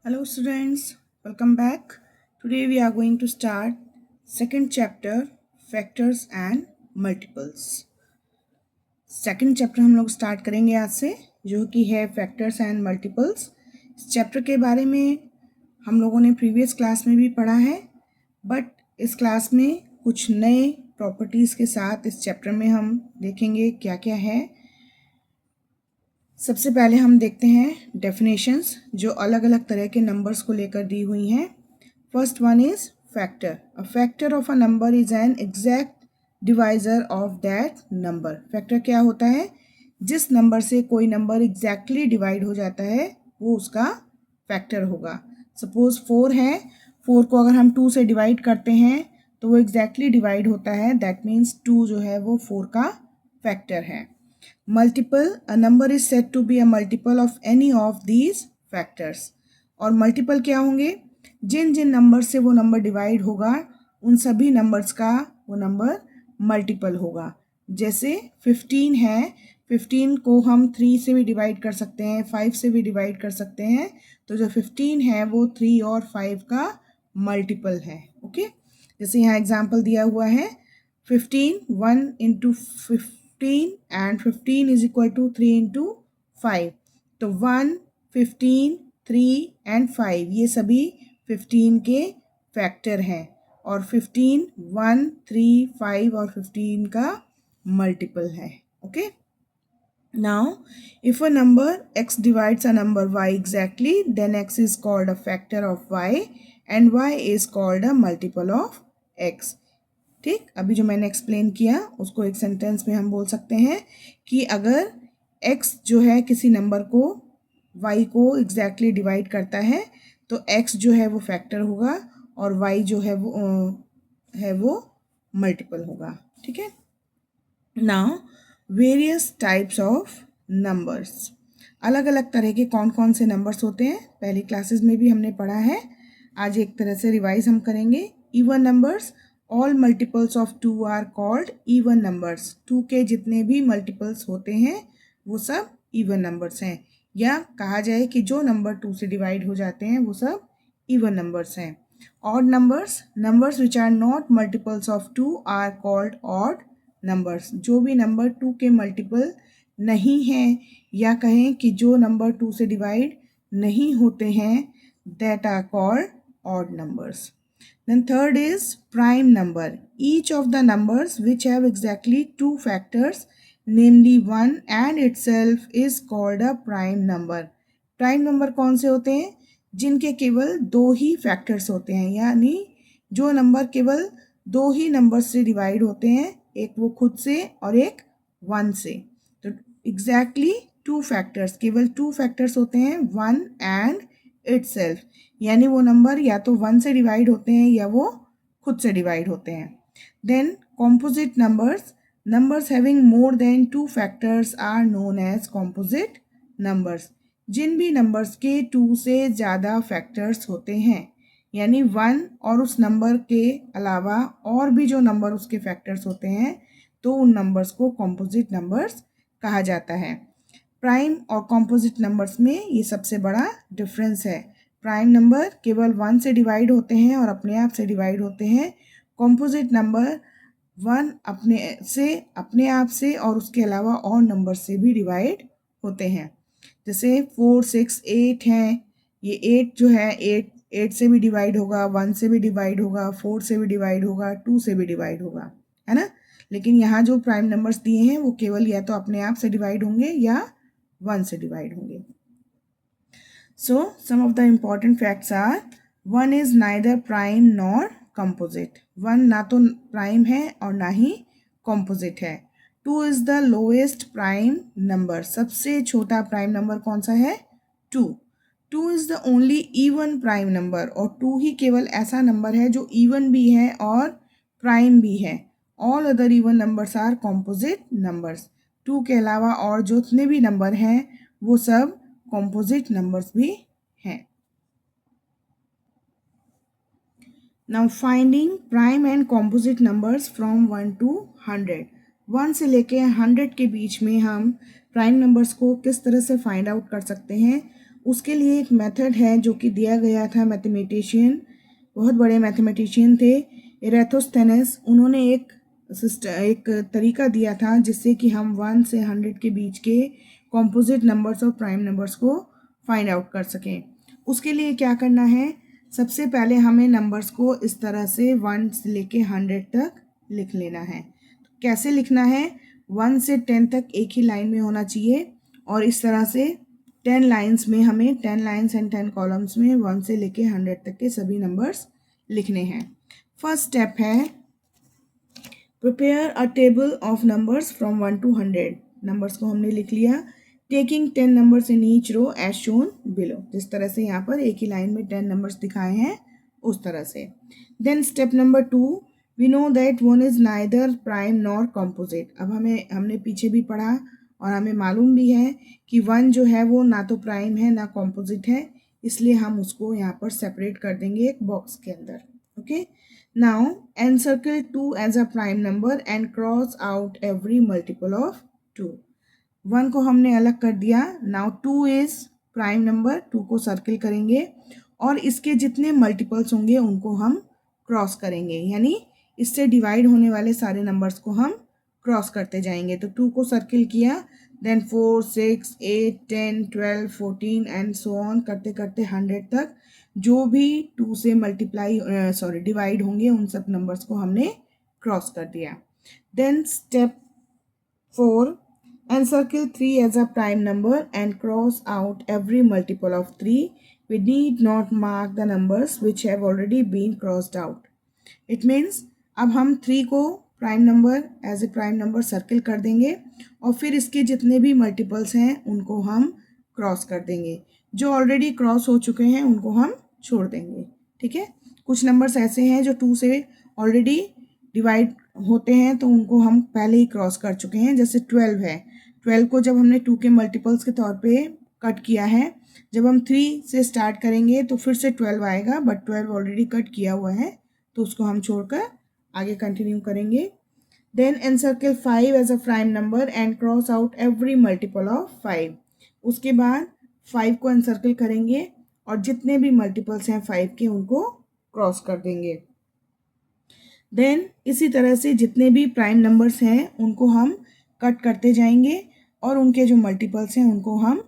Hello students, welcome back. Today we are going to start second chapter factors and multiples. Second chapter हम लोग start करेंगे आज से, जो कि है फैक्टर्स एंड मल्टीपल्स। इस चैप्टर के बारे में हम लोगों ने प्रीवियस क्लास में भी पढ़ा है, बट इस क्लास में कुछ नए प्रॉपर्टीज़ के साथ इस चैप्टर में हम देखेंगे क्या क्या है। सबसे पहले हम देखते हैं डेफिनेशंस जो अलग अलग तरह के नंबर्स को लेकर दी हुई हैं। First one is factor. A factor of a number is an exact divisor of that number. Factor क्या होता है? जिस नंबर से कोई नंबर एग्जैक्टली डिवाइड हो जाता है वो उसका फैक्टर होगा। सपोज 4 है, 4 को अगर हम 2 से डिवाइड करते हैं तो वो एग्जैक्टली डिवाइड होता है, दैट मीन्स 2 जो है वो 4 का फैक्टर है। Multiple, a number is said to be a multiple of any of these factors. और मल्टीपल क्या होंगे? जिन जिन नंबर से वो नंबर डिवाइड होगा उन सभी नंबर्स का वो नंबर मल्टीपल होगा। जैसे 15 है, 15 को हम 3 से भी डिवाइड कर सकते हैं, 5 से भी डिवाइड कर सकते हैं, तो जो 15 है वो 3 और 5 का मल्टीपल है। ओके, जैसे यहाँ एग्जाम्पल दिया हुआ है 15, 1 into 15 and 15 is equal to 3 into 5। तो 1, 15, 3 एंड 5 ये सभी 15 के फैक्टर हैं, और 15 1 3 5 और 15 का मल्टीपल है। Okay, now if a number x divides a number y exactly, then x is called a factor of y and y is called a multiple of x. ठीक, अभी जो मैंने एक्सप्लेन किया उसको एक सेंटेंस में हम बोल सकते हैं कि अगर x जो है किसी नंबर को y को एग्जैक्टली डिवाइड करता है तो x जो है वो फैक्टर होगा और y जो है वो मल्टीपल होगा। ठीक है, now various types of numbers. अलग अलग तरह के कौन कौन से नंबर्स होते हैं पहली क्लासेस में भी हमने पढ़ा है, आज एक तरह से रिवाइज हम करेंगे। Even numbers, all multiples of 2 are called even numbers. 2 के जितने भी मल्टीपल्स होते हैं वो सब इवन नंबर्स हैं, या कहा जाए कि जो नंबर 2 से डिवाइड हो जाते हैं वो सब इवन नंबर्स हैं। Odd numbers, numbers which are not multiples of 2 are called odd numbers. जो भी नंबर 2 के मल्टीपल नहीं हैं, या कहें कि जो नंबर 2 से डिवाइड नहीं होते हैं, that are called odd numbers. Then third is prime number. Each of the numbers which have exactly 2 factors, namely 1 and itself, is called a prime number. Prime number कौन से होते हैं? जिनके केवल 2 ही फैक्टर्स होते हैं, यानी जो नंबर केवल 2 ही नंबर से डिवाइड होते हैं, एक वो खुद से और एक 1 से। तो एग्जैक्टली 2 फैक्टर्स, केवल 2 फैक्टर्स होते हैं, 1 एंड इटसेल्फ, यानी वो नंबर या तो 1 से डिवाइड होते हैं या वो खुद से डिवाइड होते हैं। Then composite numbers, numbers having more than 2 factors are known as composite numbers. जिन भी नंबर्स के 2 से ज़्यादा फैक्टर्स होते हैं, यानी 1 और उस नंबर के अलावा और भी जो नंबर उसके फैक्टर्स होते हैं, तो उन नंबर्स को कॉम्पोजिट नंबर्स कहा जाता है। प्राइम और कॉम्पोजिट नंबर्स में ये सबसे बड़ा डिफरेंस है। प्राइम नंबर केवल 1 से डिवाइड होते हैं और अपने आप से डिवाइड होते हैं। कॉम्पोजिट नंबर 1 अपने आप से और उसके अलावा और नंबर से भी डिवाइड होते हैं। जैसे 4 6 8 हैं, ये 8 जो है 8 से भी डिवाइड होगा, 1 से भी डिवाइड होगा, 4 से भी डिवाइड होगा, 2 से भी डिवाइड होगा, है ना। लेकिन यहाँ जो प्राइम नंबर्स दिए हैं वो केवल या तो अपने आप से डिवाइड होंगे या 1 से डिवाइड होंगे। So some of the important facts are, 1 is neither prime nor composite. 1 ना तो प्राइम है और ना ही composite है। 2 is the lowest prime number. सबसे छोटा प्राइम नंबर कौन सा है? 2. 2 is the only even prime number. और 2 ही केवल ऐसा नंबर है जो even भी है और प्राइम भी है। All other even numbers are composite numbers. 2 के अलावा और जितने भी नंबर हैं वो सब कॉम्पोजिट नंबर्स भी हैं। Now finding prime and composite numbers from 1 to 100। 1 से लेके 100 के बीच में हम प्राइम नंबर्स को किस तरह से फाइंड आउट कर सकते हैं उसके लिए एक मेथड है जो कि दिया गया था मैथमेटिशियन, बहुत बड़े मैथमेटिशियन थे इरेथोस्थेनेस। उन्होंने एक तरीका दिया था जिससे कि हम 1 से 100 के बीच के कॉम्पोजिट नंबर्स और प्राइम नंबर्स को फाइंड आउट कर सकें। उसके लिए क्या करना है, सबसे पहले हमें नंबर्स को इस तरह से 1 से लेके 100 तक लिख लेना है। कैसे लिखना है, 1 से 10 तक एक ही लाइन में होना चाहिए और इस तरह से 10 लाइन्स में हमें 10 लाइन्स एंड 10 कॉलम्स में 1 से लेके 100 तक के सभी नंबर्स लिखने हैं। फर्स्ट स्टेप है prepare a table of numbers from 1 to 100। Numbers को हमने लिख लिया, taking 10 numbers in each row as shown below. जिस तरह से यहाँ पर एक ही लाइन में 10 नंबर्स दिखाए हैं उस तरह से। Then step number 2, we know that 1 is neither prime nor composite. अब हमने पीछे भी पढ़ा और हमें मालूम भी है कि 1 जो है वो ना तो प्राइम है ना कॉम्पोजिट है, इसलिए हम उसको यहाँ पर सेपरेट कर देंगे एक बॉक्स के अंदर। Okay, now encircle 2 as a prime number and cross out every multiple of 2। 1 को हमने अलग कर दिया, नाउ 2 इज प्राइम नंबर, 2 को सर्किल करेंगे और इसके जितने मल्टीपल्स होंगे उनको हम क्रॉस करेंगे, यानी इससे डिवाइड होने वाले सारे नंबर्स को हम क्रॉस करते जाएंगे। तो 2 को सर्किल किया, देन 4, 6, 8, 10, 12, 14 एंड सो ऑन करते करते 100 तक जो भी 2 से डिवाइड होंगे उन सब नंबर्स को हमने क्रॉस कर दिया। Then step 4, encircle 3 as a prime number and cross out every multiple of 3। We need not mark the numbers which have already been crossed out। It means अब हम 3 को prime number as a prime number circle कर देंगे और फिर इसके जितने भी मल्टीपल्स हैं उनको हम क्रॉस कर देंगे। जो ऑलरेडी क्रॉस हो चुके हैं उनको हम छोड़ देंगे। ठीक है, कुछ नंबर्स ऐसे हैं जो 2 से ऑलरेडी डिवाइड होते हैं तो उनको हम पहले ही क्रॉस कर चुके हैं, जैसे 12 है। 12 को जब हमने 2 के मल्टीपल्स के तौर पे कट किया है, जब हम 3 से स्टार्ट करेंगे तो फिर से 12 आएगा, बट 12 ऑलरेडी कट किया हुआ है तो उसको हम छोड़कर आगे कंटिन्यू करेंगे। Then encircle 5 as a prime number and cross out every multiple of 5। उसके बाद 5 को encircle करेंगे और जितने भी मल्टीपल्स हैं 5 के उनको क्रॉस कर देंगे। देन इसी तरह से जितने भी प्राइम नंबर्स हैं उनको हम कट करते जाएंगे और उनके जो मल्टीपल्स हैं उनको हम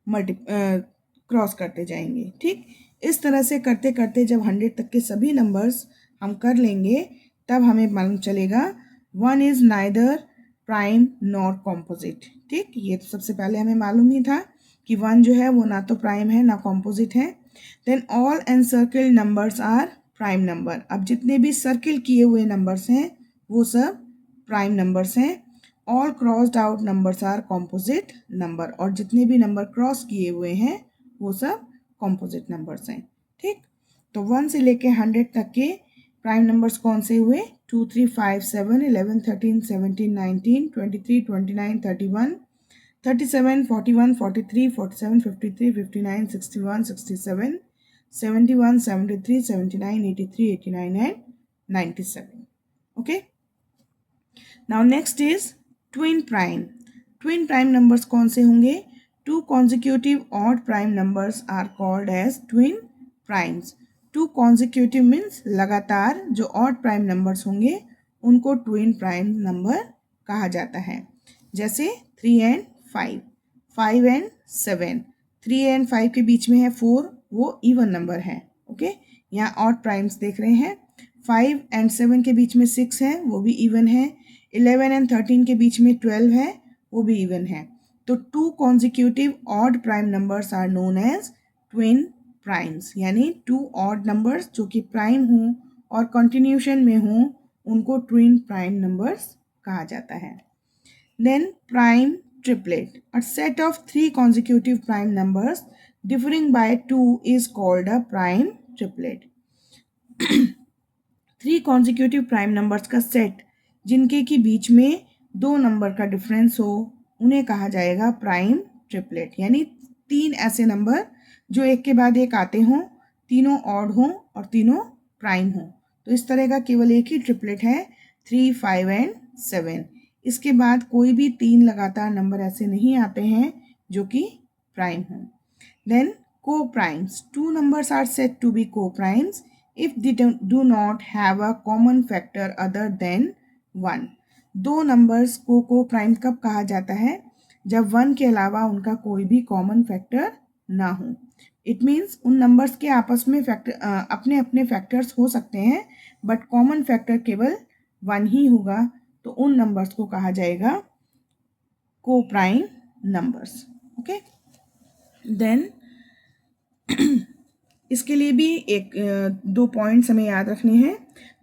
क्रॉस करते जाएंगे। ठीक, इस तरह से करते करते जब 100 तक के सभी नंबर्स हम कर लेंगे तब हमें मालूम चलेगा 1 is neither prime nor composite. ठीक, ये तो सबसे पहले हमें मालूम ही था कि 1 जो है वो ना तो प्राइम है ना कॉम्पोजिट है। Then all encircled numbers are prime number. अब जितने भी सर्किल किए हुए नंबर्स हैं वो सब प्राइम नंबर्स हैं। All crossed out numbers are composite number, और जितने भी नंबर क्रॉस किए हुए हैं वो सब कॉम्पोजिट नंबर्स हैं। ठीक, तो 1 से लेके 100 तक के प्राइम नंबर्स कौन से हुए, 2, 3, 5, 7, 11, 13, 17, 19, 23, 29, 31, 37, 41, 43, 47, 53, 59, 61, 67, 71, 73, 79, 83, 89 and 97। Okay, now next is twin prime। twin prime numbers कौन से होंगे, 2 consecutive odd prime numbers are called as twin primes। 2 consecutive means लगातार जो odd prime numbers होंगे उनको twin prime number कहा जाता है। जैसे 3 and 5, 5 and 7, 3 and 5 के बीच में है 4, वो इवन नंबर है। ओके, यहाँ ऑड प्राइम्स देख रहे हैं। 5 and 7 के बीच में 6 है, वो भी इवन है। 11 and 13 के बीच में 12 है, वो भी इवन है। तो 2 consecutive odd prime numbers are known as twin primes, यानी 2 odd numbers जो कि प्राइम हों और कंटिन्यूशन में हों उनको twin prime numbers कहा जाता है। Then prime triplet, a set of 3 consecutive prime numbers differing by 2 is called a prime triplet। 3 consecutive prime numbers का सेट जिनके की बीच में 2 नंबर का डिफरेंस हो उन्हें कहा जाएगा प्राइम ट्रिपलेट, यानी 3 ऐसे नंबर जो एक के बाद एक आते हों, तीनों ऑड हों और तीनों प्राइम हों। तो इस तरह का केवल एक ही ट्रिपलेट है 3, 5 एंड 7। इसके बाद कोई भी 3 लगातार नंबर ऐसे नहीं आते हैं जो कि प्राइम हों। Then co-primes. Two numbers are said to be co-primes if they do not have a common factor other than 1. दो नंबर्स को co-prime कब कहा जाता है? जब 1 के अलावा उनका कोई भी कॉमन फैक्टर ना हो. इट मीन्स उन नंबर्स के आपस में अपने अपने फैक्टर्स हो सकते हैं, बट कॉमन फैक्टर केवल 1 ही होगा, तो उन नंबर्स को कहा जाएगा co-prime numbers. ओके, देन इसके लिए भी दो पॉइंट्स हमें याद रखने हैं.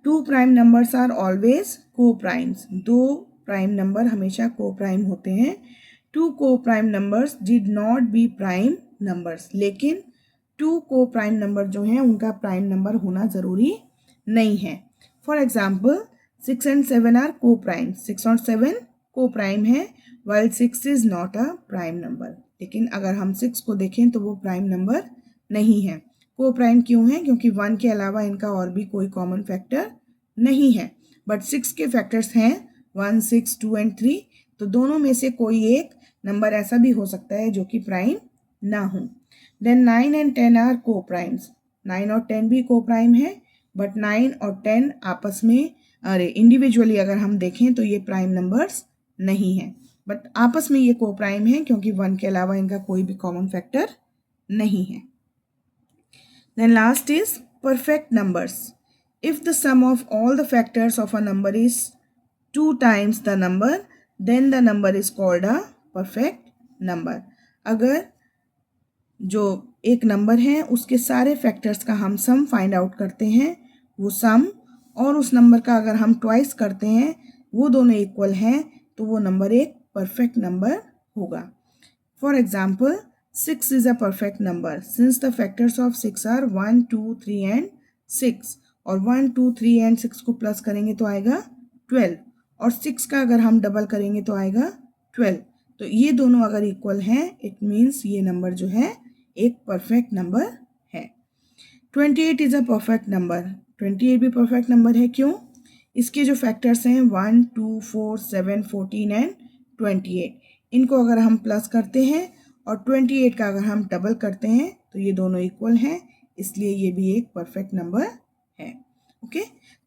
Two prime numbers are always coprimes. दो प्राइम नंबर हमेशा को प्राइम होते हैं. Two coprime numbers did not be prime numbers. लेकिन टू को प्राइम नंबर जो हैं उनका प्राइम नंबर होना ज़रूरी नहीं है. For example 6 and 7 are coprime. 6 और 7 को प्राइम है, while 6 is not a prime number. लेकिन अगर हम 6 को देखें तो वो प्राइम नंबर नहीं है. को प्राइम क्यों है? क्योंकि 1 के अलावा इनका और भी कोई कॉमन फैक्टर नहीं है. बट 6 के फैक्टर्स हैं 1, 6, 2 and 3. तो दोनों में से कोई एक नंबर ऐसा भी हो सकता है जो कि प्राइम ना हो. देन 9 and 10 आर को प्राइम्स. 9 और 10 भी को प्राइम है, बट 9 और 10 आपस में इंडिविजुअली अगर हम देखें तो ये प्राइम नंबर्स नहीं हैं, बट आपस में ये को प्राइम है क्योंकि 1 के अलावा इनका कोई भी कॉमन फैक्टर नहीं है. Then last is perfect numbers. If the sum of all the factors of a number is 2 times the number, then the number is called a perfect number. अगर जो एक नंबर है उसके सारे फैक्टर्स का हम सम फाइंड आउट करते हैं, वो सम और उस नंबर का अगर हम ट्वाइस करते हैं, वो दोनों इक्वल हैं, तो वो नंबर एक परफेक्ट नंबर होगा. For example 6 is a perfect number since the factors of 6 are 1, 2, 3 and 6. और 1, 2, 3 and 6 को प्लस करेंगे तो आएगा 12, और 6 का अगर हम डबल करेंगे तो आएगा 12. तो ये दोनों अगर इक्वल हैं, इट मीन्स ये नंबर जो है एक परफेक्ट नंबर है. 28 इज़ अ परफेक्ट नंबर. 28 भी परफेक्ट नंबर है. क्यों? इसके जो फैक्टर्स हैं 1, 2, 4, 7, 14 एंड 28, इनको अगर हम प्लस करते हैं और 28 का अगर हम डबल करते हैं तो ये दोनों इक्वल हैं, इसलिए ये भी एक परफेक्ट नंबर है. ओके,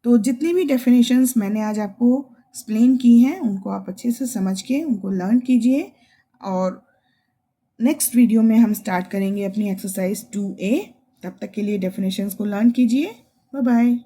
तो जितनी भी डेफिनेशंस मैंने आज आपको एक्सप्लेन की हैं उनको आप अच्छे से समझ के उनको लर्न कीजिए, और नेक्स्ट वीडियो में हम स्टार्ट करेंगे अपनी एक्सरसाइज 2A. तब तक के लिए डेफिनेशंस को लर्न कीजिए. Bye bye.